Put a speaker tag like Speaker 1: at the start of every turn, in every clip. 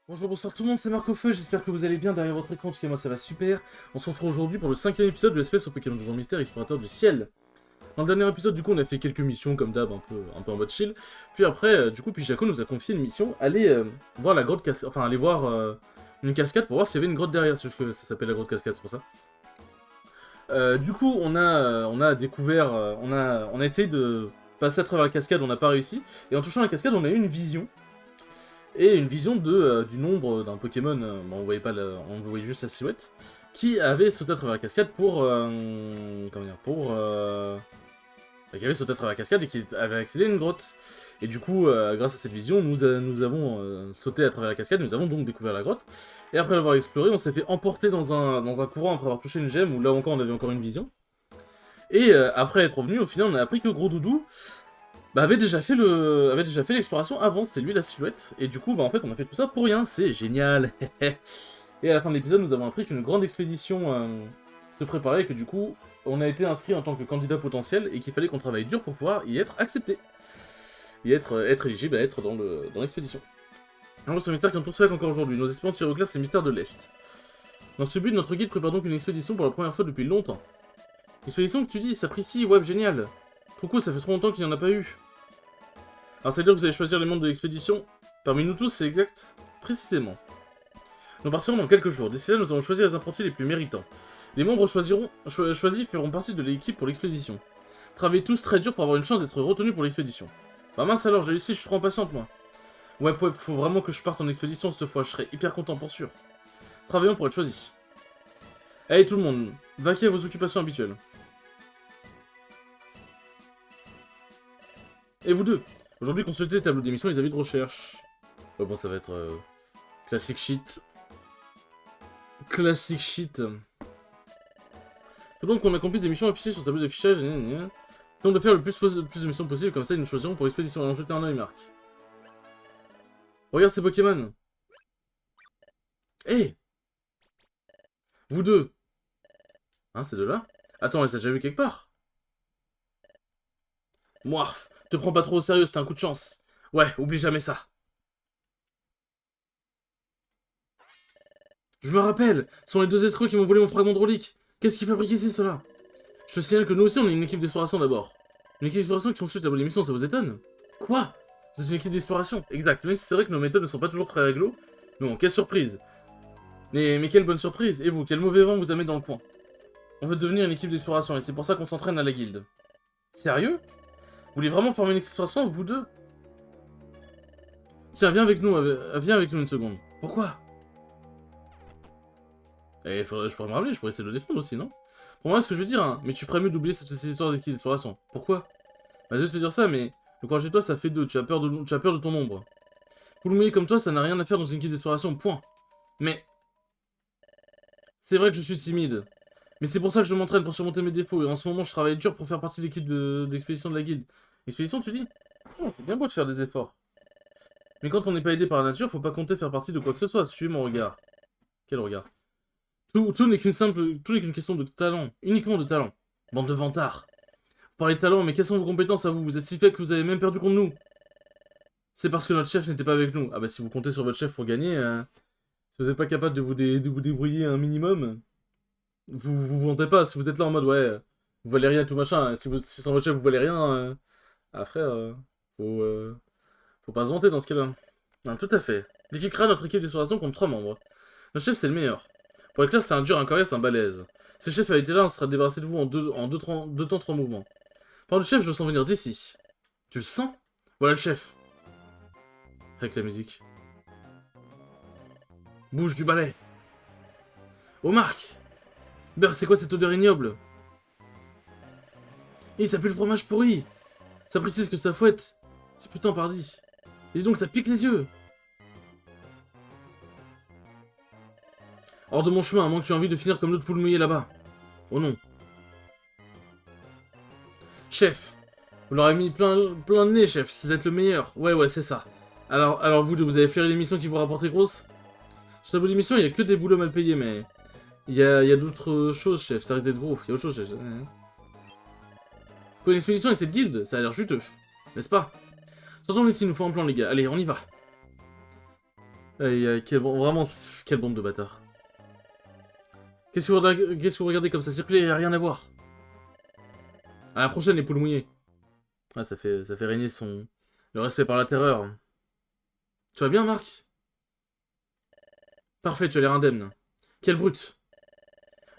Speaker 1: Bonjour, bonsoir tout le monde, c'est Marco Feu, j'espère que vous allez bien derrière votre écran, en tout cas moi ça va super. On se retrouve aujourd'hui pour le 5ème épisode de l'espèce au Pokémon Donjon Mystère Explorateur du Ciel. Dans le dernier épisode, du coup, on a fait quelques missions comme d'hab, un peu en mode chill. Puis après, puis Jaco nous a confié une mission, aller voir la grotte cascade, enfin aller voir une cascade pour voir s'il y avait une grotte derrière, c'est juste que ça s'appelle la grotte cascade, c'est pour ça. Du coup, on a découvert, on a essayé de passer à travers la cascade, on n'a pas réussi. Et en touchant la cascade, on a eu une vision. Et une vision du nombre d'un Pokémon, bon, on voyait juste sa silhouette, qui avait sauté à travers la cascade comment dire, qui avait sauté à travers la cascade et qui avait accédé à une grotte. Et du coup, grâce à cette vision, nous avons sauté à travers la cascade, nous avons donc découvert la grotte. Et après l'avoir exploré, on s'est fait emporter dans un courant après avoir touché une gemme, où là encore on avait encore une vision. Et après être revenu, au final on a appris que Gros Doudou avait déjà fait l'exploration avant, c'était lui la silhouette, et du coup, en fait, on a fait tout ça pour rien, c'est génial. Et à la fin de l'épisode, nous avons appris qu'une grande expédition se préparait, et que du coup, on a été inscrit en tant que candidat potentiel, et qu'il fallait qu'on travaille dur pour pouvoir y être accepté. Et être éligible à être dans l'expédition. Alors, c'est un mystère qui entoure Solac encore aujourd'hui. Nos espérances tirent au clair ces mystères de l'Est. Dans ce but, notre guide prépare donc une expédition pour la première fois depuis longtemps. Expédition que tu dis, Sapristi, ouais, génial. Trop cool, ça fait trop longtemps qu'il n'y en a pas eu. Alors ça veut dire que vous allez choisir les membres de l'expédition. Parmi nous tous, c'est exact. Précisément. Nous partirons dans quelques jours. D'ici là, nous allons choisir les apprentis les plus méritants. Les membres choisis feront partie de l'équipe pour l'expédition. Travaillez tous très dur pour avoir une chance d'être retenus pour l'expédition. Bah mince alors, j'ai réussi, je suis trop impatiente moi. Ouais, faut vraiment que je parte en expédition cette fois, je serai hyper content pour sûr. Travaillons pour être choisis. Allez tout le monde, vaquez à vos occupations habituelles. Et vous deux, aujourd'hui consultez les tableaux d'émission et les avis de recherche. Ouais, bon, ça va être classique shit. Classique shit. Faut donc qu'on accomplisse des missions affichées sur le tableau d'affichage. C'est donc de faire le plus de missions possible, comme ça ils nous choisiront pour l'expédition. Allons jeter un oeil, Marc. Regarde ces Pokémon. Hé, vous deux. Hein, ces deux-là? Attends, on les a déjà vus quelque part? Moirf, te prends pas trop au sérieux, c'était un coup de chance. Ouais, oublie jamais ça. Je me rappelle, ce sont les deux escrocs qui m'ont volé mon fragment de relique. Qu'est-ce qu'ils fabriquent ici, ceux-là? Je te signale que nous aussi, on est une équipe d'exploration d'abord. Une équipe d'exploration qui consulte la bonne émission, ça vous étonne? Quoi? C'est une équipe d'exploration, exact. Même si c'est vrai que nos méthodes ne sont pas toujours très réglo. Mais bon, quelle surprise. Mais quelle bonne surprise. Et vous, quel mauvais vent vous amène dans le coin? On veut devenir une équipe d'exploration et c'est pour ça qu'on s'entraîne à la guilde. Sérieux? Vous voulez vraiment former une exploration, vous deux? Tiens, viens avec nous une seconde. Pourquoi? Je pourrais me rappeler, je pourrais essayer de le défendre aussi, non? Pour moi, ce que je veux dire, hein, mais tu ferais mieux d'oublier cette histoire d'équipe d'exploration. Pourquoi? Bah, je vais te dire ça, mais le courage de toi, ça fait deux. Tu as peur de ton ombre. Pour le mouiller comme toi, ça n'a rien à faire dans une équipe d'exploration, point. Mais c'est vrai que je suis timide. Mais c'est pour ça que je m'entraîne pour surmonter mes défauts. Et en ce moment, je travaille dur pour faire partie de l'équipe d'expédition de la guilde. Expédition, tu dis? Oh, c'est bien beau de faire des efforts. Mais quand on n'est pas aidé par la nature, faut pas compter faire partie de quoi que ce soit. Suis mon regard. Quel regard? Tout n'est qu'une question de talent. Uniquement de talent. Bande de vantards. Vous parlez de talent, mais quelles sont vos compétences à vous? Vous êtes si faible que vous avez même perdu contre nous. C'est parce que notre chef n'était pas avec nous. Ah bah si vous comptez sur votre chef pour gagner, si vous n'êtes pas capable de vous débrouiller un minimum, vous vantez pas. Si vous êtes là en mode ouais, vous valez rien tout machin, si sans votre chef vous valez rien, ah frère, faut, faut pas se vanter dans ce cas-là. Non, tout à fait. L'équipe créa notre équipe d'exploration compte 3 membres. Notre chef c'est le meilleur. Pour être clair, c'est un dur, un coriace, un balèze. Si le chef avait été là, on serait débarrassé de vous en deux temps, 3 mouvements. Par le chef, je le sens venir d'ici. Tu le sens? Voilà le chef. Avec la musique. Bouge du balai. Oh Marc! Beurre, c'est quoi cette odeur ignoble? Et ça pue le fromage pourri! Ça précise que ça fouette! C'est putain pardi! Et dis donc, ça pique les yeux! Hors de mon chemin, à moins que tu aies envie de finir comme l'autre poule mouillée là-bas. Oh non. Chef! Vous l'aurez mis plein de nez, chef, vous êtes le meilleur. Ouais, c'est ça. Alors vous deux, vous avez flairé l'émission qui vous rapportait grosse? Sur la l'émission, il y a que des boulots mal payés, mais... Il y a d'autres choses, chef, ça risque d'être gros. Il y a autre chose, chef. Quoi, une expédition avec cette guilde? Ça a l'air juteux. N'est-ce pas? Sortons d'ici, il nous faut un plan, les gars. Allez, on y va. Aïe, aïe, vraiment, quelle bande de bâtards. Qu'est-ce que vous regardez comme ça circuler? Il n'y a rien à voir. À la prochaine, les poules mouillées. Ah, ça fait régner le respect par la terreur. Tu vas bien, Marc? Parfait, tu as l'air indemne. Quelle brute.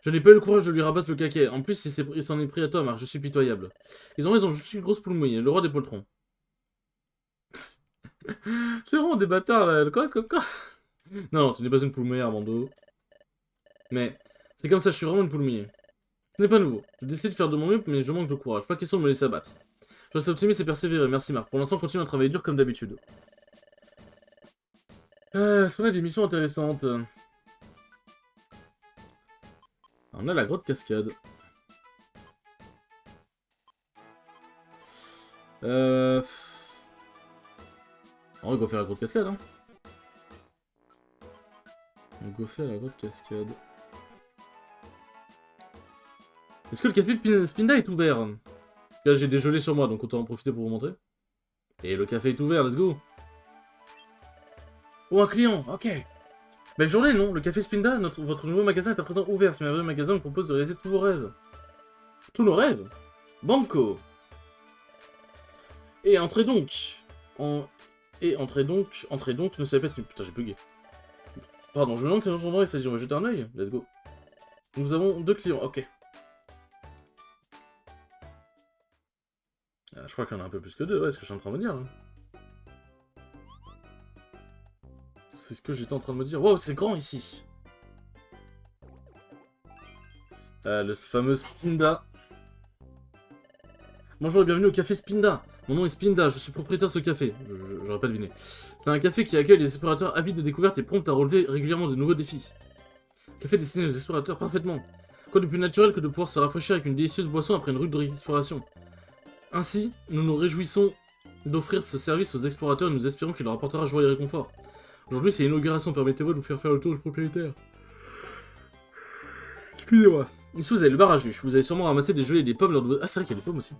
Speaker 1: Je n'ai pas eu le courage de lui rabattre le caquet. En plus, il s'en est pris à toi, Marc. Je suis pitoyable. Ils ont raison, je suis une grosse poule mouillée, le roi des poltrons. C'est vraiment des bâtards, là. Quoi? Non, tu n'es pas une poule mouillée, Armando. Mais, c'est comme ça, je suis vraiment une poule mouillée. Ce n'est pas nouveau. Je décide de faire de mon mieux, mais je manque de courage. Pas question de me laisser abattre. Je reste optimiste et persévérer. Merci, Marc. Pour l'instant, continue à travailler dur comme d'habitude. Est-ce qu'on a des missions intéressantes? On a la grotte cascade. On va go faire la grotte cascade, hein. On va go faire la grotte cascade. Est-ce que le café de Spinda est ouvert? Là, j'ai des gelées sur moi, donc autant en profiter pour vous montrer. Et le café est ouvert, let's go. Oh, un client, ok. Belle journée, non? Le café Spinda, votre nouveau magasin est à présent ouvert. Ce merveilleux magasin vous propose de réaliser tous vos rêves. Tous nos rêves? Banco. Et entrez donc. Entrez donc, ne savez pas si... Putain, j'ai bugué. Pardon, je me demande quel genre il s'agit, on va jeter un oeil. Let's go. Nous avons 2 clients, ok. Je crois qu'il y en a un peu plus que 2, ouais, c'est ce que je suis en train de me dire, là. C'est ce que j'étais en train de me dire. Wow, c'est grand ici. Le fameux Spinda. Bonjour et bienvenue au café Spinda. Mon nom est Spinda, je suis propriétaire de ce café. J'aurais pas deviné. C'est un café qui accueille les explorateurs avides de découvertes et prompts à relever régulièrement de nouveaux défis. Café destiné aux explorateurs parfaitement. Quoi de plus naturel que de pouvoir se rafraîchir avec une délicieuse boisson après une rude exploration. Ainsi, nous nous réjouissons d'offrir ce service aux explorateurs et nous espérons qu'il leur apportera joie et réconfort. Aujourd'hui, c'est l'inauguration, permettez-moi de vous faire le tour du propriétaire. Excusez-moi. Ici, vous avez le bar à jus. Vous avez sûrement ramassé des gelées et des pommes lors de vos... Ah, c'est vrai qu'il y a des pommes aussi.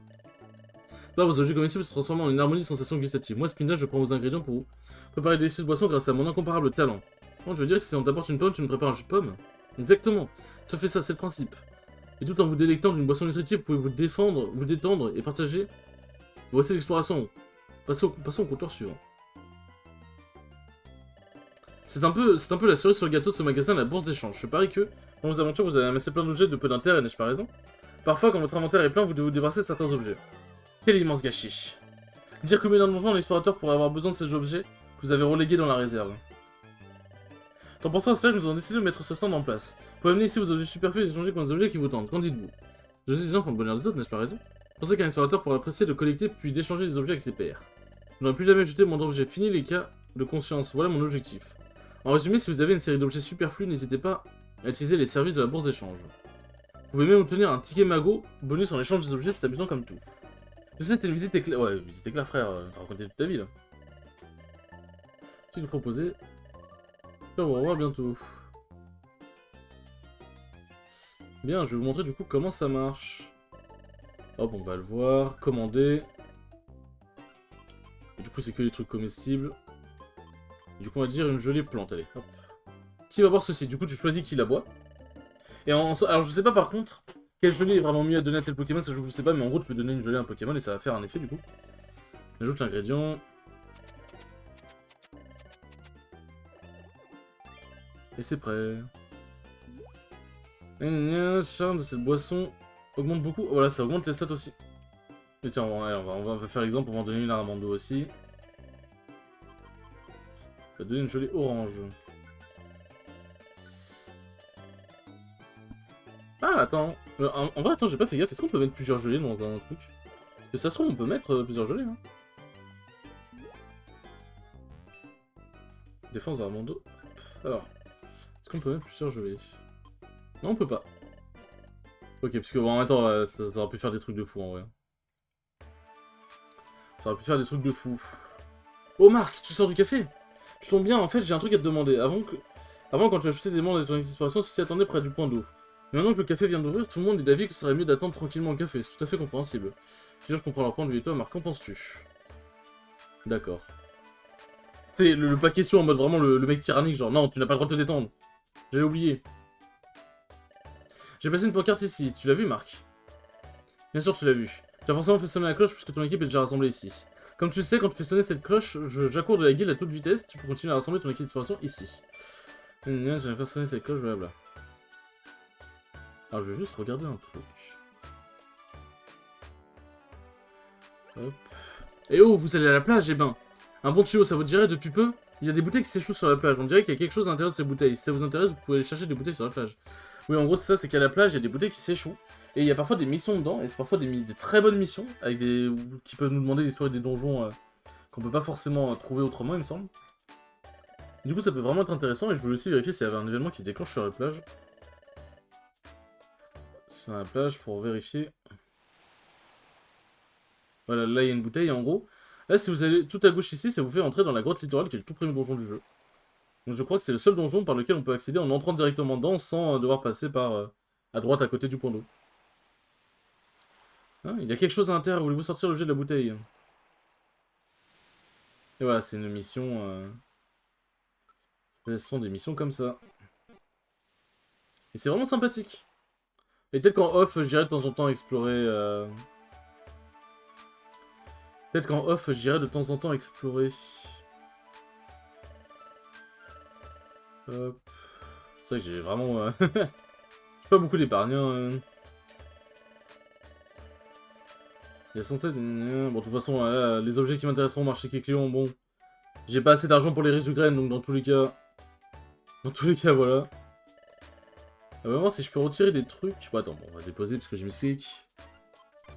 Speaker 1: Là, vos objets comestibles se transforment en une harmonie de sensations gustatives. Moi, Spinda, je prends vos ingrédients pour vous préparer de délicieuses boissons grâce à mon incomparable talent. Bon, je veux dire que si on t'apporte une pomme, tu me prépares un jus de pomme? Exactement. Tu fais ça, c'est le principe. Et tout en vous délectant d'une boisson nutritive, vous pouvez vous défendre, vous détendre et partager vos essais d'exploration. Passons au comptoir suivant. C'est un peu la cerise sur le gâteau de ce magasin, la bourse d'échange. Je parie que, dans vos aventures, vous avez amassé plein d'objets de peu d'intérêt, n'ai-je pas raison? Parfois, quand votre inventaire est plein, vous devez vous débarrasser de certains objets. Quel immense gâchis. Dire que dans le donjon, l'explorateur pourrait avoir besoin de ces objets que vous avez relégués dans la réserve. En pensant à cela, nous avons décidé de mettre ce stand en place. Vous pouvez amener ici vos objets superflus et échanger contre des objets qui vous tentent. Qu'en dites-vous? Je sais bien pour le bonheur des autres, n'est-ce pas raison? Pensez qu'un explorateur pourrait apprécier de collecter puis d'échanger des objets avec ses pairs. Je n'aurais plus jamais jeté mon objet. Fini les cas de conscience. Voilà mon objectif. En résumé, si vous avez une série d'objets superflus, n'hésitez pas à utiliser les services de la bourse d'échange. Vous pouvez même obtenir un ticket magot bonus en échange des objets, c'est amusant comme tout. Je sais, c'était une visite éclair. Ouais, visite éclair, frère. T'as raconté toute ta vie, là. Si je proposais. On va revoir bientôt. Bien, je vais vous montrer du coup comment ça marche. Hop, on va le voir. Commander. Et du coup, c'est que les trucs comestibles. Et du coup, on va dire une jolie plante. Allez, hop. Qui va boire ceci? Du coup, tu choisis qui la boit. Et alors, je sais pas par contre quelle gelée est vraiment mieux à donner à tel Pokémon, ça je ne sais pas, mais en gros, tu peux donner une gelée à un Pokémon et ça va faire un effet du coup. Ajoute l'ingrédient. Et c'est prêt. Le charme de cette boisson augmente beaucoup. Voilà, ça augmente les stats aussi. Et tiens, on va faire l'exemple, on va en donner une à Armando aussi. Ça va donner une gelée orange. Ah, attends. En vrai, attends, j'ai pas fait gaffe. Est-ce qu'on peut mettre plusieurs gelées dans un truc? Parce que ça se trouve, on peut mettre plusieurs gelées. Hein. Défense d'Armando. Alors, est-ce qu'on peut mettre plusieurs gelées? Non, on peut pas. Ok, parce que bon, attends, ça aurait pu faire des trucs de fou en vrai. Ça aurait pu faire des trucs de fou. Oh, Marc, tu sors du café? Je tombe bien, en fait, j'ai un truc à te demander. Avant, quand tu as ajouté des membres de ton exploration, ceci attendait près du point d'eau. Mais maintenant que le café vient d'ouvrir, tout le monde est d'avis que ce serait mieux d'attendre tranquillement le café. C'est tout à fait compréhensible. Je comprends leur point de vue. Et toi, Marc, qu'en penses-tu? D'accord. C'est pas question en mode vraiment le mec tyrannique, genre non, tu n'as pas le droit de te détendre. J'avais oublié. J'ai passé une pancarte ici, tu l'as vu, Marc? Bien sûr, tu l'as vu. Tu as forcément fait sonner la cloche puisque ton équipe est déjà rassemblée ici. Comme tu le sais, quand tu fais sonner cette cloche, j'accours de la guilde à toute vitesse, tu peux continuer à rassembler ton équipe d'exploration ici. Je vais faire sonner cette cloche, blablabla. Alors, je vais juste regarder un truc. Hop. Et oh, vous allez à la plage, eh ben. Un bon tuyau, ça vous dirait depuis peu? Il y a des bouteilles qui s'échouent sur la plage. On dirait qu'il y a quelque chose à l'intérieur de ces bouteilles. Si ça vous intéresse, vous pouvez aller chercher des bouteilles sur la plage. Oui, en gros, c'est ça, c'est qu'à la plage, il y a des bouteilles qui s'échouent. Et il y a parfois des missions dedans, et c'est parfois des très bonnes missions, avec qui peuvent nous demander des histoires des donjons qu'on peut pas forcément trouver autrement, il me semble. Du coup, ça peut vraiment être intéressant, et je voulais aussi vérifier s'il y avait un événement qui se déclenche sur la plage. Sur la plage, pour vérifier. Voilà, là, il y a une bouteille, en gros. Là, si vous allez tout à gauche ici, ça vous fait entrer dans la grotte littorale, qui est le tout premier donjon du jeu. Donc je crois que c'est le seul donjon par lequel on peut accéder en entrant directement dedans, sans devoir passer par à droite à côté du point d'eau. Hein, il y a quelque chose à l'intérieur, voulez-vous sortir l'objet de la bouteille? Et voilà, c'est une mission... Ce sont des missions comme ça. Et c'est vraiment sympathique. Et peut-être qu'en off, j'irai de temps en temps explorer... Peut-être qu'en off, j'irai de temps en temps explorer... Hop... C'est vrai que j'ai vraiment... j'ai pas beaucoup d'épargne, hein. Il y a 107... Bon, de toute façon, là, les objets qui m'intéresseront au marché Kekléon, bon... J'ai pas assez d'argent pour les résugraines, donc dans tous les cas... Dans tous les cas, voilà. On va voir si je peux retirer des trucs. Bon, attends, bon, on va déposer parce que j'ai mes clics.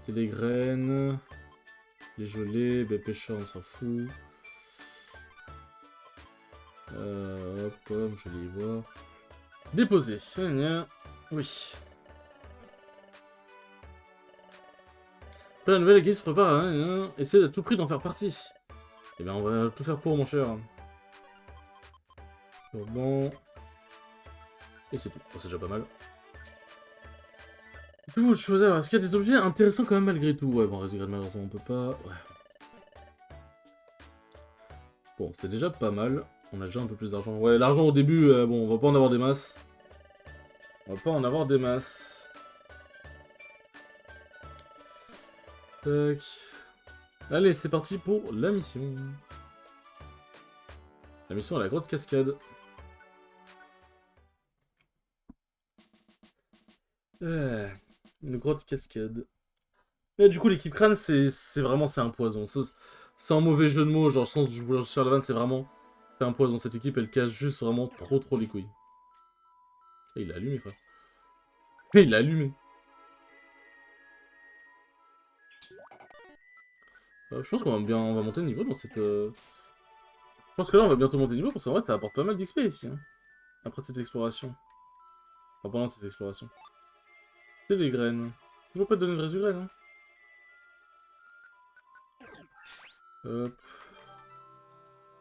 Speaker 1: Les graines... Les gelées, bébé pêcheur, on s'en fout. Hop, je vais y voir. Déposer. Oui. Après, la nouvelle guide se prépare, hein. Essaye à tout prix d'en faire partie. Eh bien, on va tout faire pour, mon cher. Bon. Et c'est tout. Bon, c'est déjà pas mal. Plus autre chose, alors, est-ce qu'il y a des objets intéressants quand même malgré tout? Ouais, bon, résultat, malheureusement, on peut pas. Ouais. Bon, c'est déjà pas mal. On a déjà un peu plus d'argent. Ouais, l'argent au début, bon, on va pas en avoir des masses. On va pas en avoir des masses. Tac. Allez, c'est parti pour la mission. La mission à la grotte cascade. Une grotte cascade. Et du coup, l'équipe crâne, c'est vraiment un poison. C'est un mauvais jeu de mots, genre, sens du vouloir faire la vanne, c'est vraiment... C'est un poison. Cette équipe, elle cache juste vraiment trop les couilles. Et il l'a allumé, frère. Et il l'a allumé. Je pense qu'on va on va monter de niveau dans cette... Je pense que là, on va bientôt monter de niveau, parce qu'en vrai, ça apporte pas mal d'XP ici. Hein, après cette exploration. Enfin, pendant cette exploration. C'est des graines. Toujours pas de donner de résu graines, hein. Hop.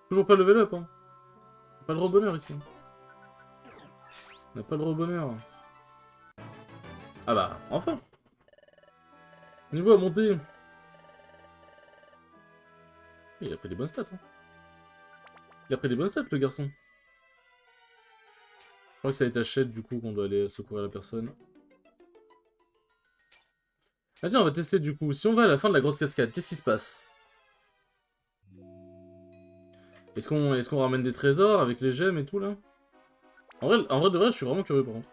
Speaker 1: Toujours pas level up, hein. Pas le bonheur ici. On n'a pas le bonheur. Ah bah, enfin. Niveau à monter. Il a pris des bonnes stats, hein. Il a pris des bonnes stats, le garçon. Je crois que ça va être Hachette, du coup, qu'on doit aller secourir la personne. Ah tiens, on va tester, du coup. Si on va à la fin de la grotte cascade, qu'est-ce qui se passe? Est-ce qu'on ramène des trésors avec les gemmes et tout, là? En vrai, de vrai, je suis vraiment curieux, par contre.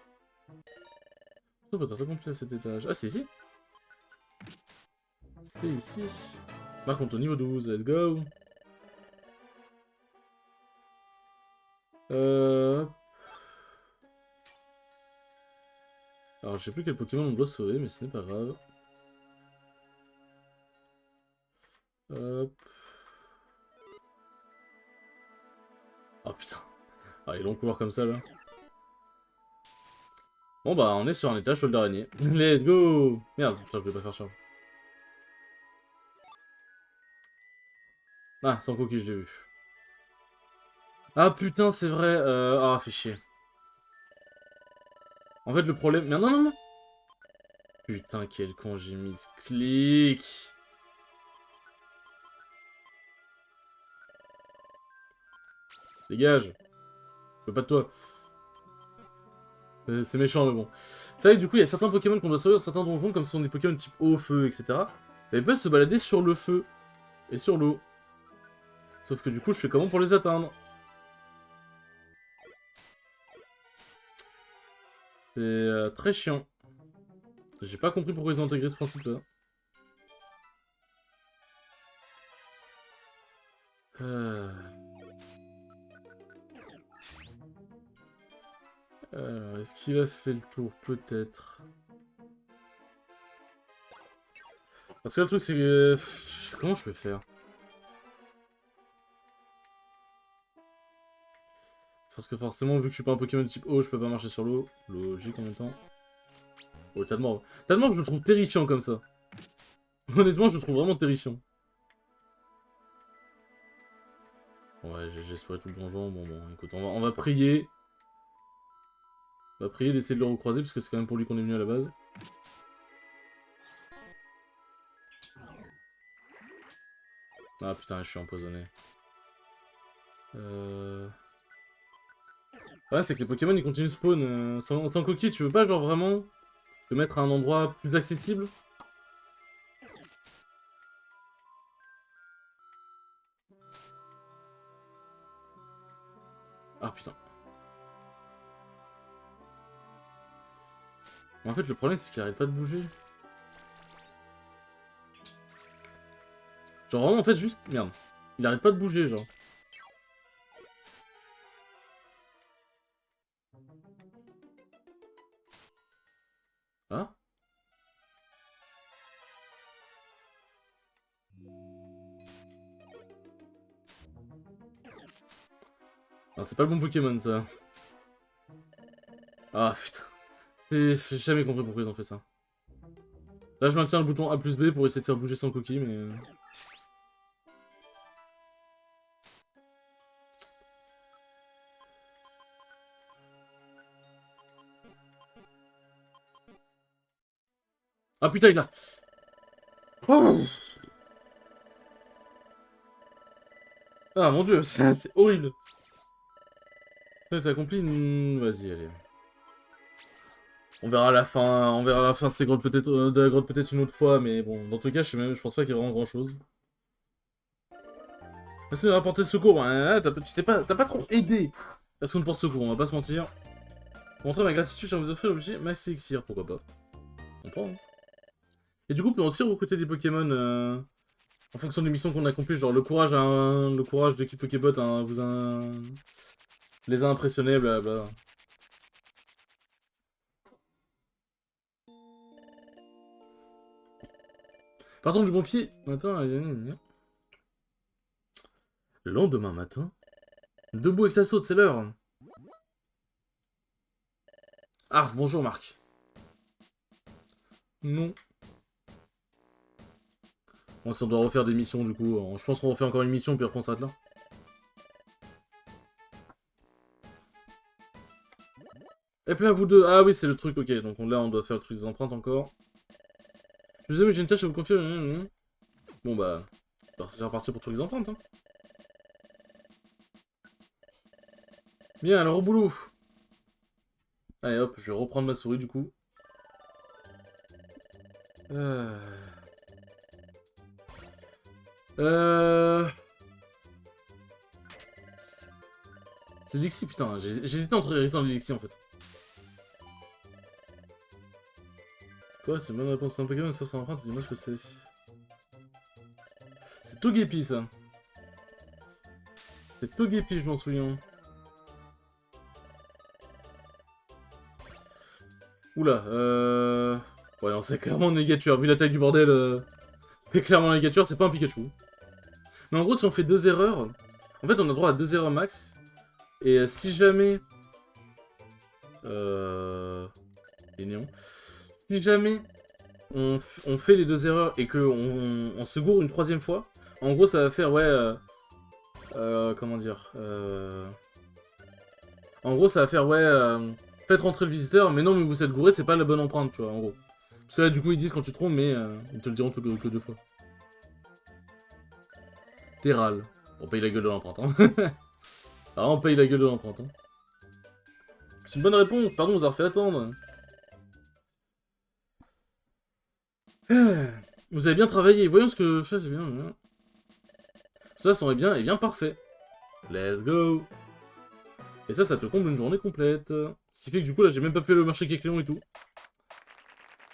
Speaker 1: Ça peut être accompli à cet étage. Ah, c'est ici? C'est ici. Par contre, au niveau 12, let's go. Alors, je sais plus quel Pokémon on doit sauver, mais ce n'est pas grave. Hop. Oh putain. Ah, il est long couloir comme ça, là. Bon, bah, on est sur un étage sol d'araignée. Let's go. Merde, putain, je vais pas faire charge. Ah, sans cookie, je l'ai vu. Ah, putain, c'est vrai. Ah, fait chier. En fait, le problème... Mais non, non, non. Putain, quel con, j'ai mis ce clic. Dégage. Je veux pas de toi. C'est méchant, mais bon. C'est vrai que du coup, il y a certains Pokémon qu'on doit sauver dans certains donjons, comme ce sont des Pokémon type eau, feu, etc. Et ils peuvent se balader sur le feu. Et sur l'eau. Sauf que du coup, je fais comment pour les atteindre? C'est très chiant. J'ai pas compris pourquoi ils ont intégré ce principe-là. Alors, est-ce qu'il a fait le tour? Peut-être. Parce que le truc, c'est que... Comment je peux faire? Parce que forcément, vu que je suis pas un Pokémon type eau, je peux pas marcher sur l'eau. Logique en même temps. Oh, Tadmorph. Tadmorph, je le trouve terrifiant comme ça. Honnêtement, je le trouve vraiment terrifiant. Ouais, j'ai espéré tout le donjon. Bon, écoute, on va prier. On va prier d'essayer de le recroiser, parce que c'est quand même pour lui qu'on est venu à la base. Ah putain, je suis empoisonné. Ouais, c'est que les Pokémon ils continuent de spawn. Sans coquille, tu veux pas, genre vraiment, te mettre à un endroit plus accessible? Ah putain. En fait, le problème, c'est qu'il arrête pas de bouger. Genre vraiment, en fait, juste... Merde. Il arrête pas de bouger, genre. Ah? Ah, c'est pas le bon Pokémon, ça. Ah, putain. J'ai jamais compris pourquoi ils ont fait ça. Là, je maintiens le bouton A plus B pour essayer de faire bouger sans coquille, mais... Ah putain, il a... Oh, ah mon dieu, c'est horrible. T'as accompli une... Vas-y, allez. On verra la fin de ces grottes peut-être de la grotte peut-être une autre fois, mais bon, dans tout cas, je pense pas qu'il y ait vraiment grand-chose. Merci de rapporter secours, hein, t'as pas trop aidé à ce qu'on porte secours, on va pas se mentir. Pour montrer ma gratitude, je vais vous offrir l'objet Max Elixir, pourquoi pas. On prend, hein. Et du coup, on peut aussi recruter des Pokémon en fonction des missions qu'on accomplit, genre le courage de qui Pokébot les a impressionnés, blablabla. Partons du bon pied. Attends, le lendemain matin. Debout avec sa saute, c'est l'heure. Ah, bonjour Marc. Non. Bon, si on doit refaire des missions, du coup, je pense qu'on refait encore une mission, puis après on s'arrête là. Et puis là, vous deux. Ah oui, c'est le truc, ok. Donc là, on doit faire le truc des empreintes encore. Je vous ai j'ai une tâche à vous confier. Bon bah, c'est reparti pour le truc des empreintes. Hein. Bien, alors au boulot. Allez hop, je vais reprendre ma souris du coup. C'est Dixie, putain. J'hésitais entre Hérisson et Dixie en fait. Quoi, c'est une bonne réponse à un Pokémon sur son empreinte, dis-moi ce que c'est. C'est Togepi ça. C'est Togepi, je m'en souviens. Oula, ouais, non, c'est clairement une négature. Vu la taille du bordel, c'est clairement une négature, c'est pas un Pikachu. Mais en gros, si on fait 2 erreurs, en fait, on a droit à 2 erreurs max. Et si jamais... Et néon. Si jamais on fait les 2 erreurs et qu'on se gourre une 3e fois, en gros, ça va faire, ouais... comment dire En gros, ça va faire, ouais... faites rentrer le visiteur, mais non, mais vous êtes gouré, c'est pas la bonne empreinte, tu vois, en gros. Parce que là, du coup, ils disent quand tu te trompes, mais ils te le diront que 2 fois. Terral. On paye la gueule de l'empreinte, hein. Alors on paye la gueule de l'empreinte. Hein. C'est une bonne réponse, pardon, vous avez fait attendre. Vous avez bien travaillé, voyons ce que je fais, c'est bien. Ça serait bien, et bien parfait. Let's go. Et ça te comble une journée complète. Ce qui fait que du coup, là, j'ai même pas pu aller au marché Kécléon et tout.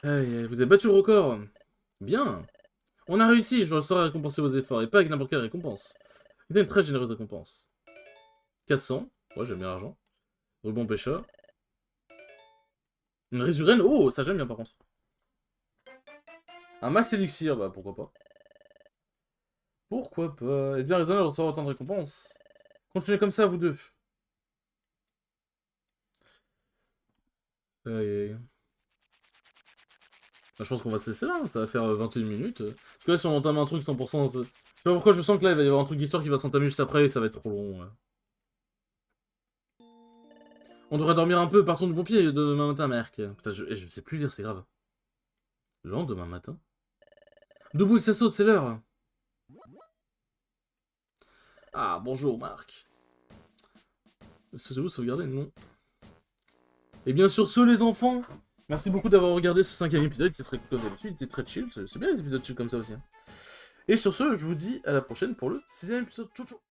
Speaker 1: Aïe, vous avez battu le record. Bien. On a réussi, je saurai récompenser vos efforts, et pas avec n'importe quelle récompense. C'était une très généreuse récompense. 400. Ouais, j'aime bien l'argent. Rebond pêcheur. Une résurreine. Oh, ça j'aime bien par contre. Un max élixir, bah pourquoi pas. Pourquoi pas. Est-ce bien raisonnable de recevoir autant de récompenses? Continuez comme ça, vous deux. Aïe, aïe. Bah, je pense qu'on va se laisser là, hein. Ça va faire 21 minutes. Parce que là, si on entame un truc 100%, je sais pas pourquoi je sens que là, il va y avoir un truc d'histoire qui va s'entamer juste après et ça va être trop long. Ouais. On devrait dormir un peu, partons du bon pied demain matin, Merc. Putain, je sais plus lire, c'est grave. Le lendemain matin? Debout et que ça saute, c'est l'heure. Ah, bonjour, Marc. Souhaitez-vous sauvegarder? Non. Et bien sur ce, les enfants, merci beaucoup d'avoir regardé ce 5ème épisode. Il était très comme d'habitude, il était très chill. C'est bien les épisodes chill comme ça aussi. Hein. Et sur ce, je vous dis à la prochaine pour le 6ème épisode. Ciao, ciao.